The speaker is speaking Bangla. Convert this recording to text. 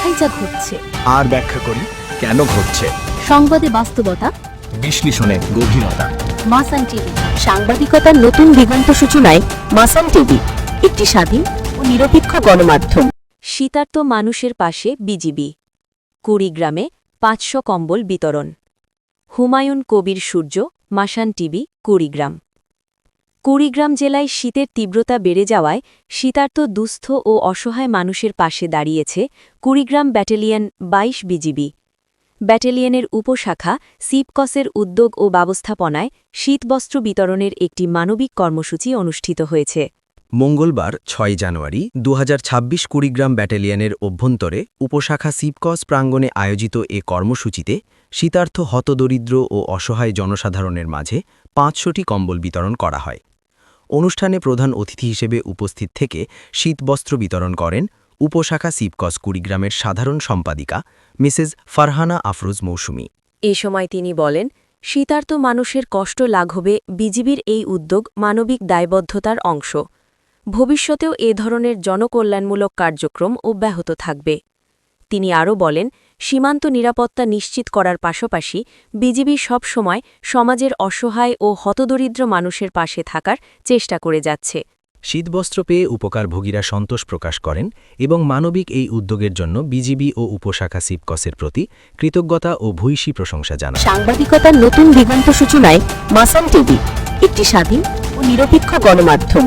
দেখাই যা ঘটছে, আর ব্যাখ্যা করি কেন ঘটছে। সংবাদে বাস্তবতা, বিশ্লেষণে গভীরতা। মাসান টিভি, সাংবাদিকতার নতুন দিগন্ত সূচনায় মাসান টিভি, একটি স্বাধীন ও নিরপেক্ষ গণমাধ্যম। শীতার্ত মানুষের পাশে বিজিবি। কুড়িগ্রামে ৫০০ কম্বল বিতরণ। হুমায়ুন কবির সূর্য, মাসান টিভি, কুড়িগ্রাম। কুড়িগ্রাম জেলায় শীতের তীব্রতা বেড়ে যাওয়ায় শীতার্ত দুস্থ ও অসহায় মানুষের পাশে দাঁড়িয়েছে কুড়িগ্রাম ব্যাটালিয়ন ২২ বিজিবি। ব্যাটালিয়নের উপশাখা সিপকসের উদ্যোগ ও ব্যবস্থাপনায় শীতবস্ত্র বিতরণের একটি মানবিক কর্মসূচি অনুষ্ঠিত হয়েছে। মঙ্গলবার ৬ জানুয়ারি ২০২৬ কুড়িগ্রাম ব্যাটালিয়নের অভ্যন্তরে উপশাখা সিপকস প্রাঙ্গণে আয়োজিত এ কর্মসূচিতে শীতার্থ হতদরিদ্র ও অসহায় জনসাধারণের মাঝে ৫০০টি কম্বল বিতরণ করা হয়। অনুষ্ঠানে প্রধান অতিথি হিসেবে উপস্থিত থেকে শীতবস্ত্র বিতরণ করেন উপশাখা সিপকস কুড়িগ্রামের সাধারণ সম্পাদিকা মিসেস ফারহানা আফরোজ মৌসুমী। এ সময় তিনি বলেন, শীতার্ত মানুষের কষ্ট লাঘবে বিজিবির এই উদ্যোগ মানবিক দায়বদ্ধতার অংশ। ভবিষ্যতেও এ ধরনের জনকল্যাণমূলক কার্যক্রম অব্যাহত থাকবে। তিনি আরও বলেন, সীমান্ত নিরাপত্তা নিশ্চিত করার পাশাপাশি বিজিবি সবসময় সমাজের অসহায় ও হতদরিদ্র মানুষের পাশে থাকার চেষ্টা করে যাচ্ছে। শীতবস্ত্র পেয়ে উপকারভোগীরা সন্তোষ প্রকাশ করেন এবং মানবিক এই উদ্যোগের জন্য বিজিবি ও উপশাখা সিপকসের প্রতি কৃতজ্ঞতা ও ভূয়সী প্রশংসা জানান। সাংবাদিকতার নতুন দিগন্ত সূচনায় মাসান টিভি, একটি স্বাধীন ও নিরপেক্ষ গণমাধ্যম।